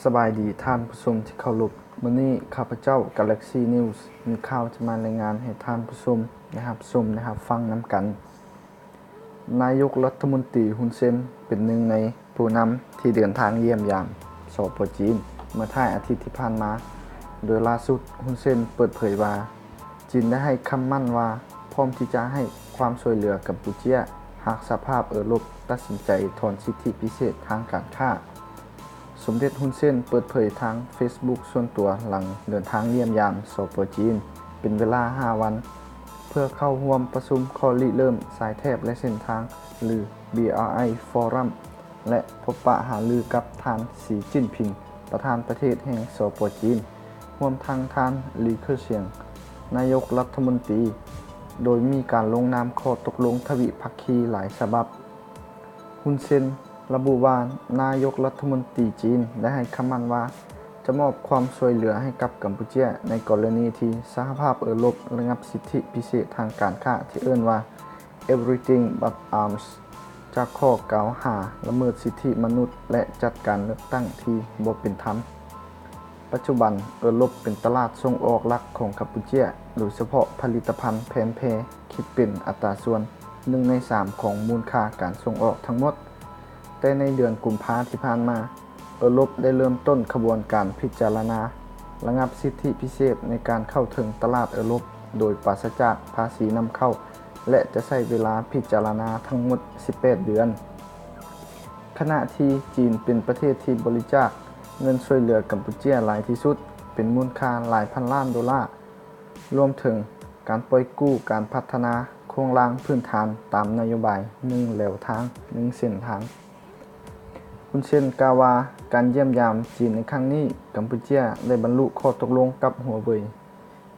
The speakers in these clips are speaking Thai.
สบายดีท่านผู้ชมที่เคารพมื้อนี้ข้าพเจ้า Galaxy News มีข่าวจะมารายงานให้ท่านผู้ชมฟังนำกันนายกรัฐมนตรีฮุนเซนเป็นหนึ่งในผู้นำที่เดินทางเยี่ยมยามสป.จีนเมื่อท้ายอาทิตย์ที่ผ่านมาโดยล่าสุดฮุนเซนเปิดเผยว่าจีนได้ให้คำมั่นว่าพร้อมที่จะให้ความช่วยเหลือกัมพูชาหากสภาพรบตัดสินใจถอนสิทธิพิเศษทางการค้าสมเด็จฮุนเซนเปิดเผยทาง Facebook ส่วนตัวหลังเดินทางเยี่ยมยามสป.จีนเป็นเวลา5วันเพื่อเข้าร่วมประชุมข้อริเริ่มสายแทบและเส้นทางหรือ BRI Forum และพบปะหารือกับท่านสีจิ้นผิงประธานประเทศแห่งสป.จีนร่วมทางท่านหลีเค่อเฉียงนายกรัฐมนตรีโดยมีการลงนามข้อตกลงทวิภาคีหลายฉบับฮุนเซนระบุว่านายกรัฐมนตรีจีนได้ให้คำมั่นว่าจะมอบความช่วยเหลือให้กับกัมพูชาในกรณีที่สหภาพรบระงับสิทธิพิเศษทางการค้าที่เอิ้นว่า Everything but Arms จากข้อกล่าวหาละเมิดสิทธิมนุษย์และจัดการเลือกตั้งที่บ่เป็นธรรมปัจจุบันรบเป็นตลาดส่งออกหลักของกัมพูชาโดยเฉพาะผลิตภัณฑ์แพนแพคิดเป็นอัตราส่วน1ใน3ของมูลค่าการส่งออกทั้งหมดแต่ในเดือนกุมภาพันธ์ที่ผ่านมารบได้เริ่มต้นขบวนการพิจารณาระงับสิทธิพิเศษในการเข้าถึงตลาดรบโดยปราศจากภาษีนำเข้าและจะใช้เวลาพิจารณาทั้งหมด18เดือนขณะที่จีนเป็นประเทศที่บริจาคเงินช่วยเหลือกัมพูชาหลายที่สุดเป็นมูลค่าหลายพันล้านดอลลาร์รวมถึงการปล่อยกู้การพัฒนาโครงสร้างพื้นฐานตามนโยบาย1แนวทาง1เส้นทางฮุนเซนกล่าวว่าการเยี่ยมยามจีนในครั้งนี้กัมพูชาได้บรรลุข้อตกลงกับหัวเว่ย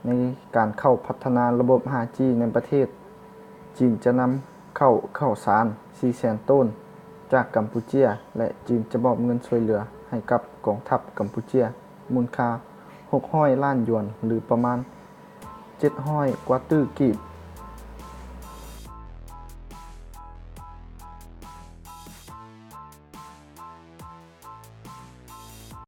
ในการเข้าพัฒนาระบบ 5G ในประเทศจีนจะนำเข้าข้าวสาร 400,000 ต้นจากกัมพูชาและจีนจะมอบเงินช่วยเหลือให้กับกองทัพกัมพูชามูลค่า600ล้านหยวนหรือประมาณ700กว่าตื้อกีบ